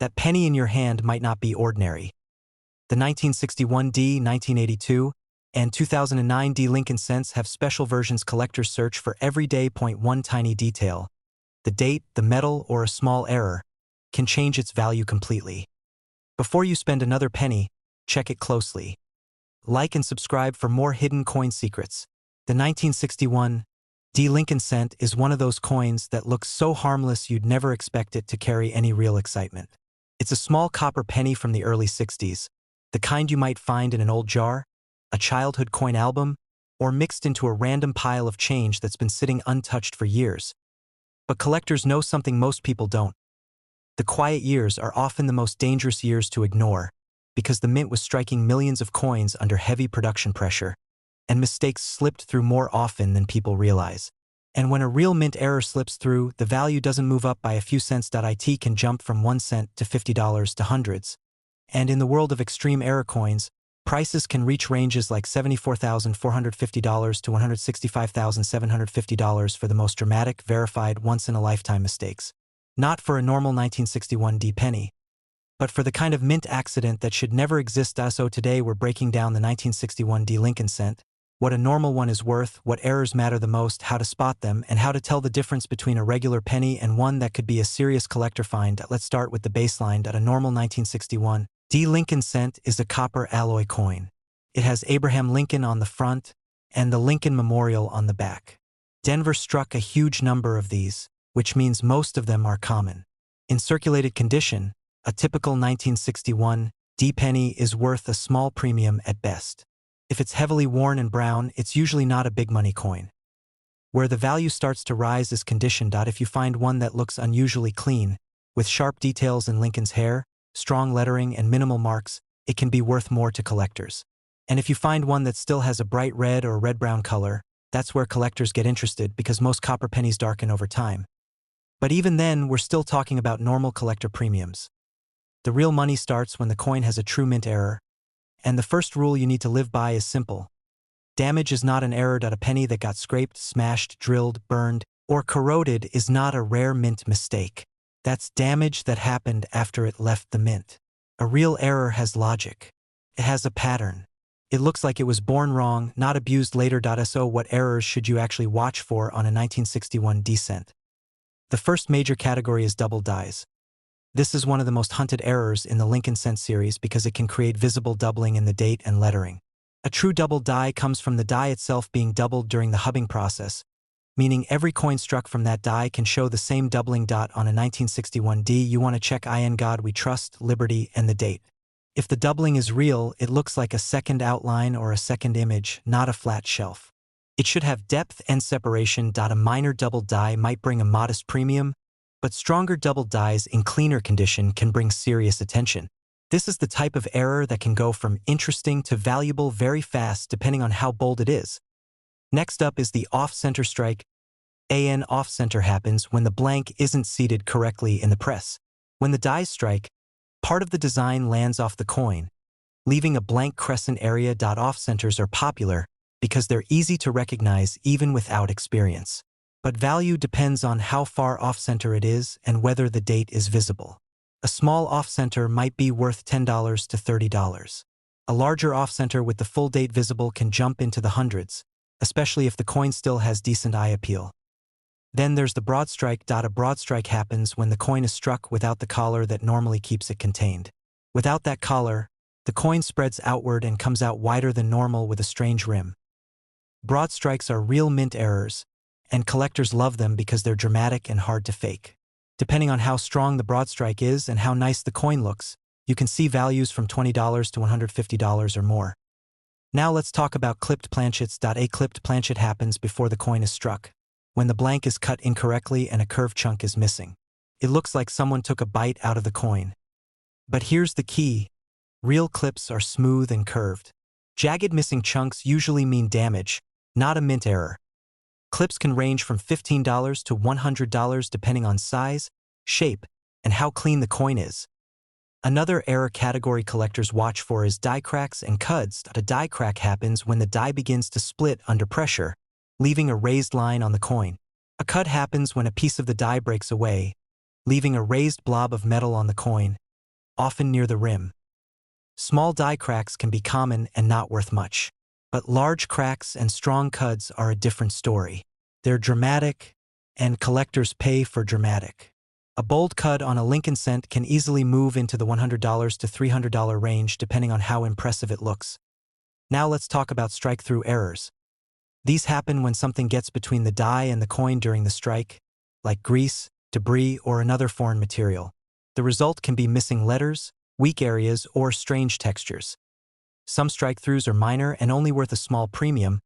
That penny in your hand might not be ordinary. The 1961 D, 1982, and 2009 D Lincoln cents have special versions collectors search for everyday .1 tiny detail. The date, the metal, or a small error can change its value completely. Before you spend another penny, check it closely. Like and subscribe for more hidden coin secrets. The 1961 D Lincoln cent is one of those coins that looks so harmless you'd never expect it to carry any real excitement. It's a small copper penny from the early 60s, the kind you might find in an old jar, a childhood coin album, or mixed into a random pile of change that's been sitting untouched for years. But collectors know something most people don't. The quiet years are often the most dangerous years to ignore, because the mint was striking millions of coins under heavy production pressure, and mistakes slipped through more often than people realize. And when a real mint error slips through, the value doesn't move up by a few cents. It can jump from 1 cent to $50 to hundreds. And in the world of extreme error coins, prices can reach ranges like $74,450 to $165,750 for the most dramatic, verified, once-in-a-lifetime mistakes. Not for a normal 1961 D penny, but for the kind of mint accident that should never exist. So today we're breaking down the 1961 D Lincoln cent, what a normal one is worth, what errors matter the most, how to spot them, and how to tell the difference between a regular penny and one that could be a serious collector find. Let's start with the baseline. A normal 1961 D Lincoln cent is a copper alloy coin. It has Abraham Lincoln on the front and the Lincoln Memorial on the back. Denver struck a huge number of these, which means most of them are common. In circulated condition, a typical 1961 D penny is worth a small premium at best. If it's heavily worn and brown, it's usually not a big money coin. Where the value starts to rise is condition. If you find one that looks unusually clean, with sharp details in Lincoln's hair, strong lettering, and minimal marks, it can be worth more to collectors. And if you find one that still has a bright red or red-brown color, that's where collectors get interested because most copper pennies darken over time. But even then, we're still talking about normal collector premiums. The real money starts when the coin has a true mint error, and the first rule you need to live by is simple. Damage is not an error. A penny that got scraped, smashed, drilled, burned, or corroded is not a rare mint mistake. That's damage that happened after it left the mint. A real error has logic. It has a pattern. It looks like it was born wrong, not abused later. So what errors should you actually watch for on a 1961 D cent? The first major category is double dies. This is one of the most hunted errors in the Lincoln cent series because it can create visible doubling in the date and lettering. A true double die comes from the die itself being doubled during the hubbing process, meaning every coin struck from that die can show the same doubling. On a 1961 D, you want to check In God We Trust, Liberty, and the date. If the doubling is real, it looks like a second outline or a second image, not a flat shelf. It should have depth and separation. A minor double die might bring a modest premium, but stronger double dies in cleaner condition can bring serious attention. This is the type of error that can go from interesting to valuable very fast depending on how bold it is. Next up is the off-center strike. An off-center happens when the blank isn't seated correctly in the press. When the dies strike, part of the design lands off the coin, leaving a blank crescent area. Off-centers are popular because they're easy to recognize even without experience. But value depends on how far off-center it is and whether the date is visible. A small off-center might be worth $10 to $30. A larger off-center with the full date visible can jump into the hundreds, especially if the coin still has decent eye appeal. Then there's the broad strike. A broad strike happens when the coin is struck without the collar that normally keeps it contained. Without that collar, the coin spreads outward and comes out wider than normal with a strange rim. Broad strikes are real mint errors, and collectors love them because they're dramatic and hard to fake. Depending on how strong the broad strike is and how nice the coin looks, you can see values from $20 to $150 or more. Now let's talk about clipped planchets. A clipped planchet happens before the coin is struck, when the blank is cut incorrectly and a curved chunk is missing. It looks like someone took a bite out of the coin. But here's the key. Real clips are smooth and curved. Jagged missing chunks usually mean damage, not a mint error. Clips can range from $15 to $100 depending on size, shape, and how clean the coin is. Another error category collectors watch for is die cracks and cuds. A die crack happens when the die begins to split under pressure, leaving a raised line on the coin. A cud happens when a piece of the die breaks away, leaving a raised blob of metal on the coin. often near the rim. Small die cracks can be common and not worth much. But large cracks and strong cuts are a different story. They're dramatic, and collectors pay for dramatic. A bold cut on a Lincoln cent can easily move into the $100 to $300 range depending on how impressive it looks. Now let's talk about strike-through errors. These happen when something gets between the die and the coin during the strike, like grease, debris, or another foreign material. The result can be missing letters, weak areas, or strange textures. Some strike-throughs are minor and only worth a small premium,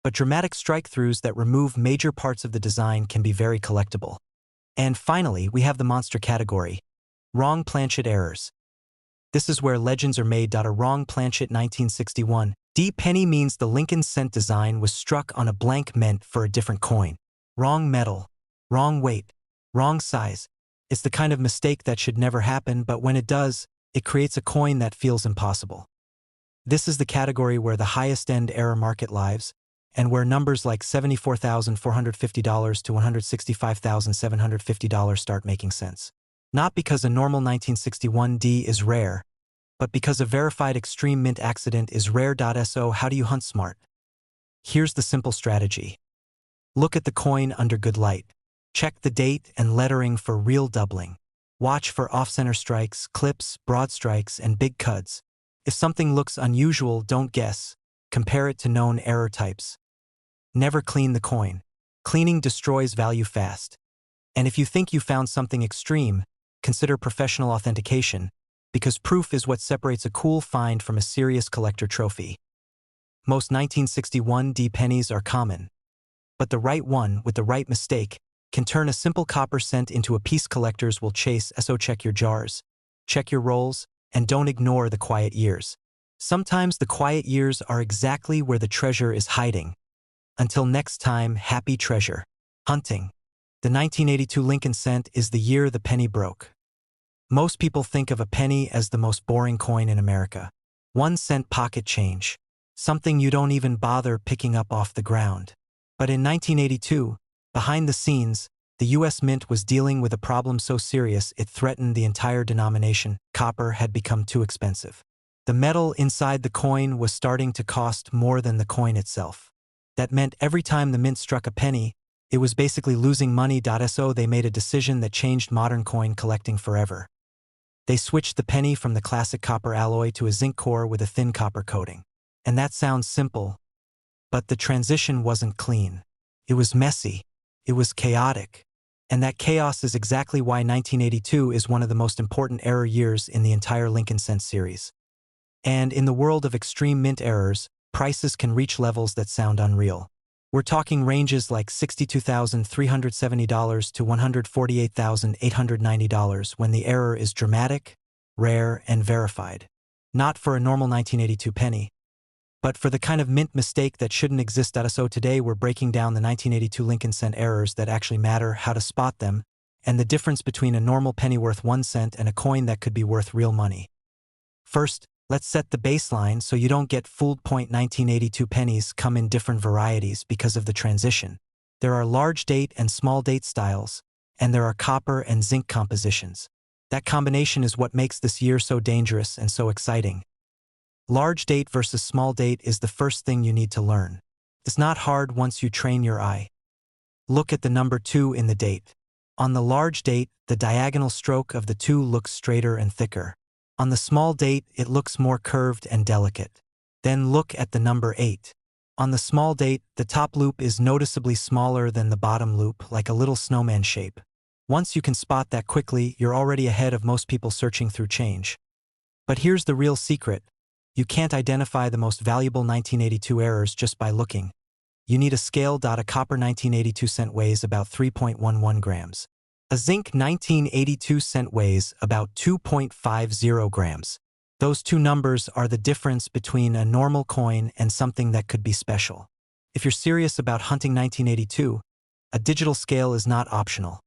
but dramatic strike-throughs that remove major parts of the design can be very collectible. And finally, we have the monster category, wrong planchet errors. This is where legends are made. A wrong planchet 1961 D penny means the Lincoln cent design was struck on a blank meant for a different coin. Wrong metal, wrong weight, wrong size. It's the kind of mistake that should never happen, but when it does, it creates a coin that feels impossible. This is the category where the highest-end error market lives, and where numbers like $74,450 to $165,750 start making sense. Not because a normal 1961 D is rare, but because a verified extreme mint accident is rare.So. How do you hunt smart? Here's the simple strategy. Look at the coin under good light. Check the date and lettering for real doubling. Watch for off-center strikes, clips, broad strikes, and big cuts. If something looks unusual, don't guess. Compare it to known error types. Never clean the coin. Cleaning destroys value fast. And if you think you found something extreme, consider professional authentication, because proof is what separates a cool find from a serious collector trophy. Most 1961 D pennies are common, but the right one with the right mistake can turn a simple copper cent into a piece collectors will chase. So check your jars, check your rolls, and don't ignore the quiet years. Sometimes the quiet years are exactly where the treasure is hiding. Until next time, happy treasure hunting. The 1982 Lincoln cent is the year the penny broke. Most people think of a penny as the most boring coin in America. 1 cent pocket change. Something you don't even bother picking up off the ground. But in 1982, behind the scenes, the U.S. Mint was dealing with a problem so serious it threatened the entire denomination. Copper had become too expensive. The metal inside the coin was starting to cost more than the coin itself. That meant every time the mint struck a penny, it was basically losing money. So they made a decision that changed modern coin collecting forever. They switched the penny from the classic copper alloy to a zinc core with a thin copper coating. And that sounds simple, but the transition wasn't clean. It was messy. It was chaotic. And that chaos is exactly why 1982 is one of the most important error years in the entire Lincoln cent series. And in the world of extreme mint errors, prices can reach levels that sound unreal. We're talking ranges like $62,370 to $148,890 when the error is dramatic, rare, and verified. Not for a normal 1982 penny, but for the kind of mint mistake that shouldn't exist. So today we're breaking down the 1982 Lincoln cent errors that actually matter, how to spot them, and the difference between a normal penny worth 1 cent and a coin that could be worth real money. First, let's set the baseline so you don't get fooled. 1982 pennies come in different varieties because of the transition. There are large date and small date styles, and there are copper and zinc compositions. That combination is what makes this year so dangerous and so exciting. Large date versus small date is the first thing you need to learn. It's not hard once you train your eye. Look at the number 2 in the date. On the large date, the diagonal stroke of the 2 looks straighter and thicker. On the small date, it looks more curved and delicate. Then look at the number 8. On the small date, the top loop is noticeably smaller than the bottom loop, like a little snowman shape. Once you can spot that quickly, you're already ahead of most people searching through change. But here's the real secret. You can't identify the most valuable 1982 errors just by looking. You need a scale. A copper 1982 cent weighs about 3.11 grams. A zinc 1982 cent weighs about 2.50 grams. Those two numbers are the difference between a normal coin and something that could be special. If you're serious about hunting 1982, a digital scale is not optional.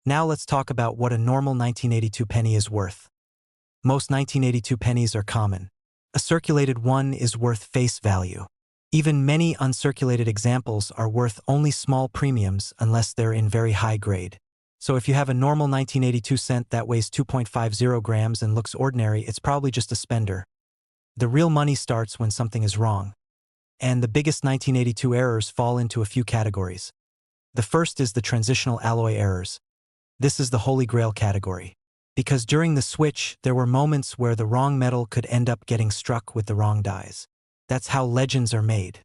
Now let's talk about what a normal 1982 penny is worth. Most 1982 pennies are common. A circulated one is worth face value. Even many uncirculated examples are worth only small premiums unless they're in very high grade. So if you have a normal 1982 cent that weighs 2.50 grams and looks ordinary, it's probably just a spender. The real money starts when something is wrong. And the biggest 1982 errors fall into a few categories. The first is the transitional alloy errors. This is the holy grail category. Because during the switch, there were moments where the wrong metal could end up getting struck with the wrong dies. That's how legends are made.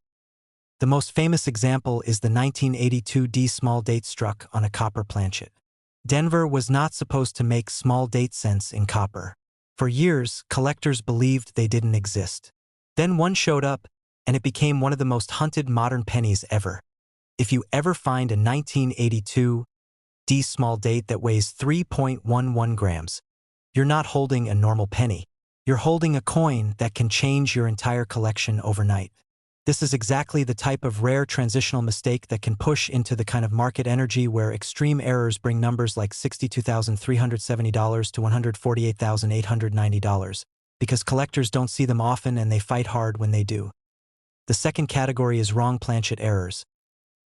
The most famous example is the 1982 D small date struck on a copper planchet. Denver was not supposed to make small date cents in copper. For years, collectors believed they didn't exist. Then one showed up, and it became one of the most hunted modern pennies ever. If you ever find a 1982 D small date that weighs 3.11 grams, you're not holding a normal penny. You're holding a coin that can change your entire collection overnight. This is exactly the type of rare transitional mistake that can push into the kind of market energy where extreme errors bring numbers like $62,370 to $148,890, because collectors don't see them often and they fight hard when they do. The second category is wrong planchet errors.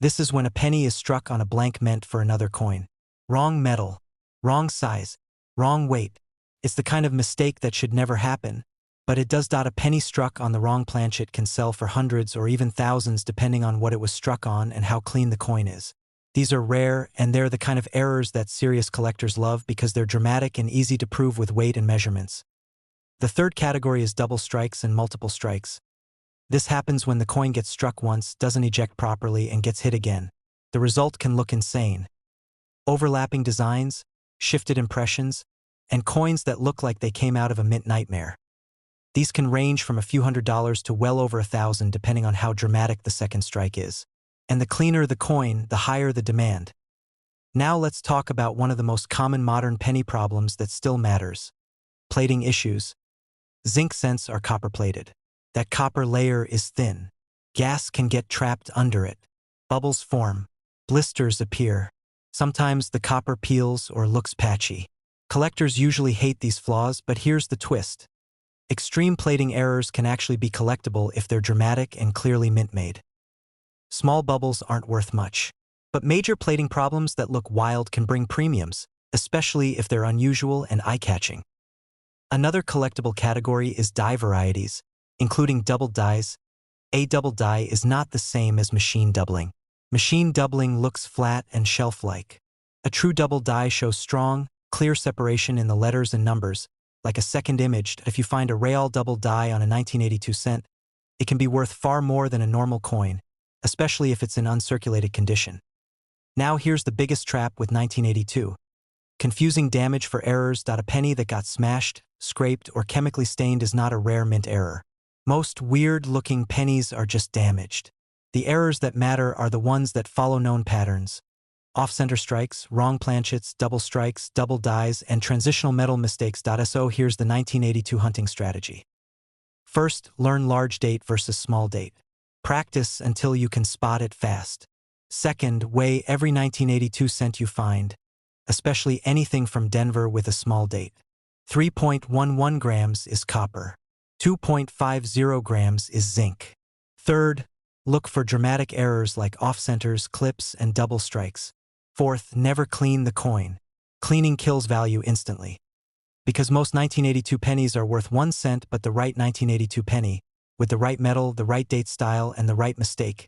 This is when a penny is struck on a blank meant for another coin. Wrong metal, wrong size, wrong weight. It's the kind of mistake that should never happen, but it does. A penny struck on the wrong planchet can sell for hundreds or even thousands depending on what it was struck on and how clean the coin is. These are rare, and they're the kind of errors that serious collectors love because they're dramatic and easy to prove with weight and measurements. The third category is double strikes and multiple strikes. This happens when the coin gets struck once, doesn't eject properly, and gets hit again. The result can look insane. Overlapping designs, shifted impressions, and coins that look like they came out of a mint nightmare. These can range from a few $100s to well over $1,000 depending on how dramatic the second strike is. And the cleaner the coin, the higher the demand. Now let's talk about one of the most common modern penny problems that still matters. Plating issues. Zinc cents are copper-plated. That copper layer is thin. Gas can get trapped under it. Bubbles form. Blisters appear. Sometimes the copper peels or looks patchy. Collectors usually hate these flaws, but here's the twist. Extreme plating errors can actually be collectible if they're dramatic and clearly mint-made. Small bubbles aren't worth much. But major plating problems that look wild can bring premiums, especially if they're unusual and eye-catching. Another collectible category is die varieties, including doubled dies. A double die is not the same as machine doubling. Machine doubling looks flat and shelf-like. A true double die shows strong, clear separation in the letters and numbers, like a second image. If you find a real double die on a 1982 cent, it can be worth far more than a normal coin, especially if it's in uncirculated condition. Now here's the biggest trap with 1982. Confusing damage for errors. A penny that got smashed, scraped, or chemically stained is not a rare mint error. Most weird-looking pennies are just damaged. The errors that matter are the ones that follow known patterns. Off-center strikes, wrong planchets, double strikes, double dies, and transitional metal mistakes. So here's the 1982 hunting strategy. First, learn large date versus small date. Practice until you can spot it fast. Second, weigh every 1982 cent you find, especially anything from Denver with a small date. 3.11 grams is copper. 2.50 grams is zinc. Third, look for dramatic errors like off-centers, clips, and double strikes. Fourth, never clean the coin. Cleaning kills value instantly. Because most 1982 pennies are worth 1 cent, but the right 1982 penny, with the right metal, the right date style, and the right mistake,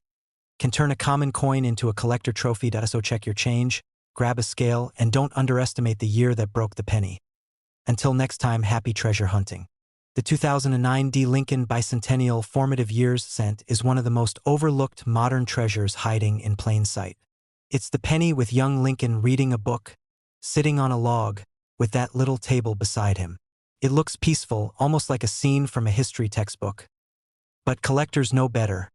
can turn a common coin into a collector trophy. So check your change, grab a scale, and don't underestimate the year that broke the penny. Until next time, happy treasure hunting. The 2009 D. Lincoln Bicentennial Formative Years cent is one of the most overlooked modern treasures hiding in plain sight. It's the penny with young Lincoln reading a book, sitting on a log, with that little table beside him. It looks peaceful, almost like a scene from a history textbook. But collectors know better.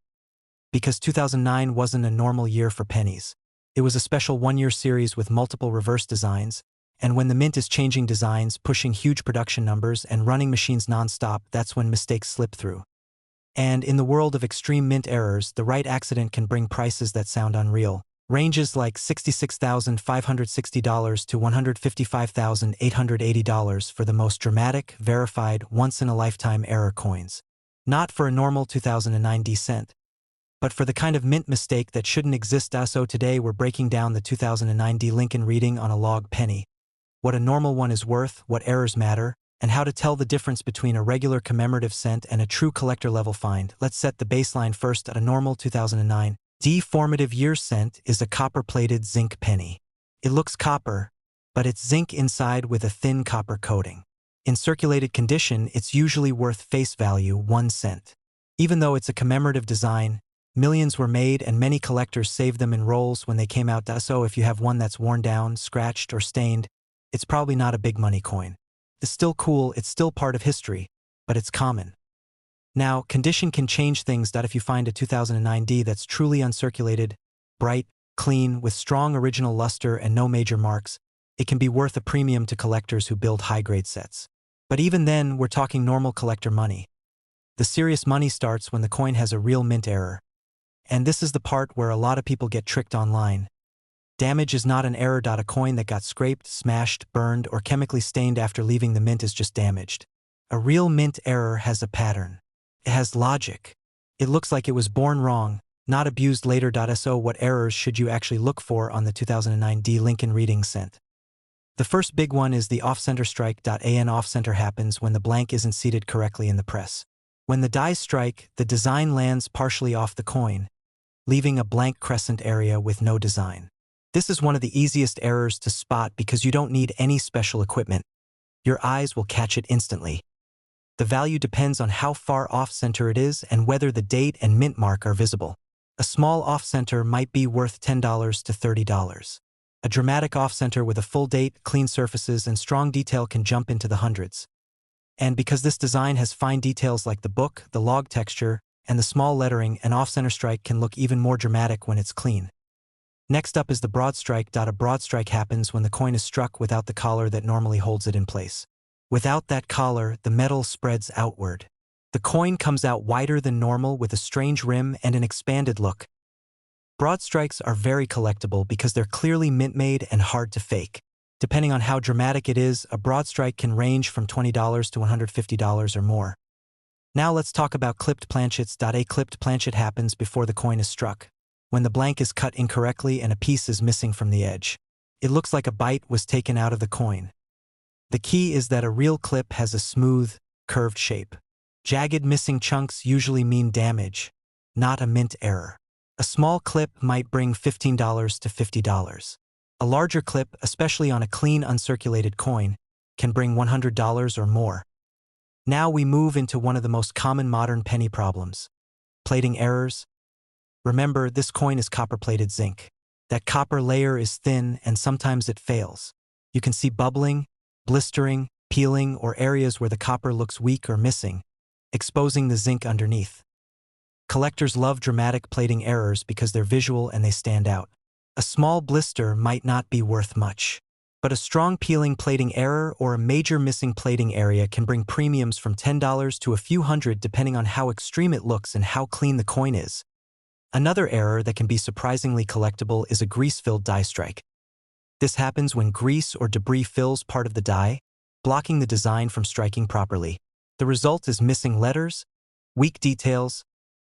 Because 2009 wasn't a normal year for pennies. It was a special one-year series with multiple reverse designs, and when the mint is changing designs, pushing huge production numbers, and running machines non-stop, that's when mistakes slip through. And in the world of extreme mint errors, the right accident can bring prices that sound unreal. Ranges like $66,560 to $155,880 for the most dramatic, verified, once-in-a-lifetime error coins. Not for a normal 2009 D cent. But for the kind of mint mistake that shouldn't exist, so today we're breaking down the 2009 D Lincoln reading on a log penny, what a normal one is worth, what errors matter, and how to tell the difference between a regular commemorative cent and a true collector-level find. Let's set the baseline first. At a normal 2009 D formative year cent is a copper-plated zinc penny. It looks copper, but it's zinc inside with a thin copper coating. In circulated condition, it's usually worth face value 1 cent. Even though it's a commemorative design, millions were made and many collectors saved them in rolls when they came out. So if you have one that's worn down, scratched, or stained, it's probably not a big money coin. It's still cool, it's still part of history, but it's common. Now, condition can change things. If you find a 2009 D that's truly uncirculated, bright, clean, with strong original luster and no major marks, it can be worth a premium to collectors who build high-grade sets. But even then, we're talking normal collector money. The serious money starts when the coin has a real mint error. And this is the part where a lot of people get tricked online. Damage is not an error. A coin that got scraped, smashed, burned, or chemically stained after leaving the mint is just damaged. A real mint error has a pattern. It has logic. It looks like it was born wrong, not abused later. So what errors should you actually look for on the 2009 D Lincoln reading cent? The first big one is the off-center strike. An off-center happens when the blank isn't seated correctly in the press. When the dies strike, the design lands partially off the coin, leaving a blank crescent area with no design. This is one of the easiest errors to spot because you don't need any special equipment. Your eyes will catch it instantly. The value depends on how far off-center it is and whether the date and mint mark are visible. A small off-center might be worth $10 to $30. A dramatic off-center with a full date, clean surfaces, and strong detail can jump into the hundreds. And because this design has fine details like the book, the log texture, and the small lettering, an off-center strike can look even more dramatic when it's clean. Next up is the broad strike. A broad strike happens when the coin is struck without the collar that normally holds it in place. Without that collar, the metal spreads outward. The coin comes out wider than normal with a strange rim and an expanded look. Broad strikes are very collectible because they're clearly mint-made and hard to fake. Depending on how dramatic it is, a broad strike can range from $20 to $150 or more. Now let's talk about clipped planchets. A clipped planchet happens before the coin is struck, when the blank is cut incorrectly and a piece is missing from the edge. It looks like a bite was taken out of the coin. The key is that a real clip has a smooth, curved shape. Jagged missing chunks usually mean damage, not a mint error. A small clip might bring $15 to $50. A larger clip, especially on a clean, uncirculated coin, can bring $100 or more. Now we move into one of the most common modern penny problems: plating errors. Remember, this coin is copper-plated zinc. That copper layer is thin and sometimes it fails. You can see bubbling, blistering, peeling, or areas where the copper looks weak or missing, exposing the zinc underneath. Collectors love dramatic plating errors because they're visual and they stand out. A small blister might not be worth much, but a strong peeling plating error or a major missing plating area can bring premiums from $10 to a few hundred depending on how extreme it looks and how clean the coin is. Another error that can be surprisingly collectible is a grease-filled die strike. This happens when grease or debris fills part of the die, blocking the design from striking properly. The result is missing letters, weak details,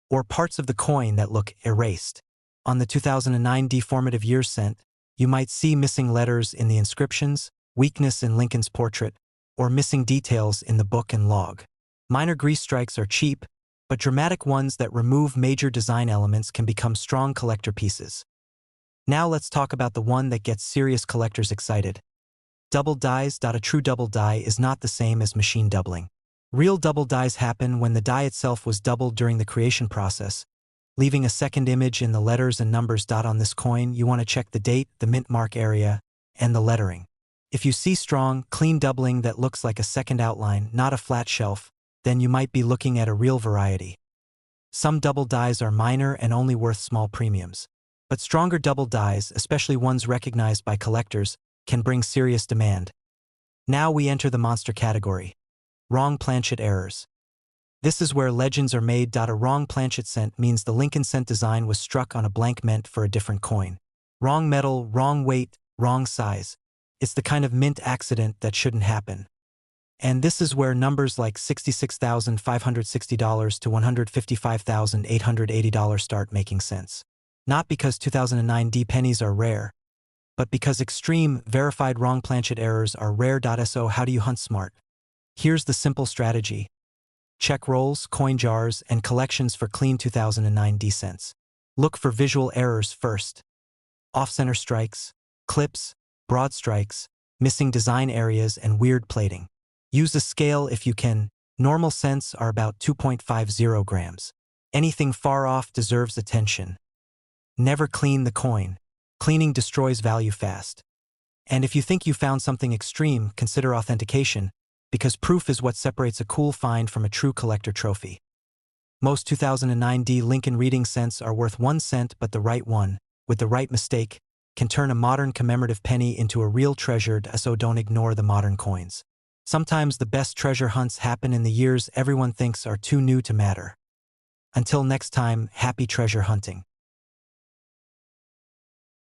or parts of the coin that look erased. On the 2009 D formative year cent, you might see missing letters in the inscriptions, weakness in Lincoln's portrait, or missing details in the book and log. Minor grease strikes are cheap, but dramatic ones that remove major design elements can become strong collector pieces. Now let's talk about the one that gets serious collectors excited. Double dies. A true double die is not the same as machine doubling. Real double dies happen when the die itself was doubled during the creation process, leaving a second image in the letters and numbers. On this coin, you want to check the date, the mint mark area, and the lettering. If you see strong, clean doubling that looks like a second outline, not a flat shelf, then you might be looking at a real variety. Some double dies are minor and only worth small premiums. But stronger double dies, especially ones recognized by collectors, can bring serious demand. Now we enter the monster category: wrong planchet errors. This is where legends are made. A wrong planchet cent means the Lincoln cent design was struck on a blank meant for a different coin. Wrong metal, wrong weight, wrong size. It's the kind of mint accident that shouldn't happen. And this is where numbers like $66,560 to $155,880 start making sense. Not because 2009 D pennies are rare, but because extreme, verified wrong planchet errors are rare.So how do you hunt smart? Here's the simple strategy. Check rolls, coin jars, and collections for clean 2009 D cents. Look for visual errors first. Off-center strikes, clips, broad strikes, missing design areas, and weird plating. Use a scale if you can. Normal cents are about 2.50 grams. Anything far off deserves attention. Never clean the coin. Cleaning destroys value fast. And if you think you found something extreme, consider authentication, because proof is what separates a cool find from a true collector trophy. Most 2009 D Lincoln reading cents are worth 1 cent, but the right one, with the right mistake, can turn a modern commemorative penny into a real treasure. So don't ignore the modern coins. Sometimes the best treasure hunts happen in the years everyone thinks are too new to matter. Until next time, happy treasure hunting.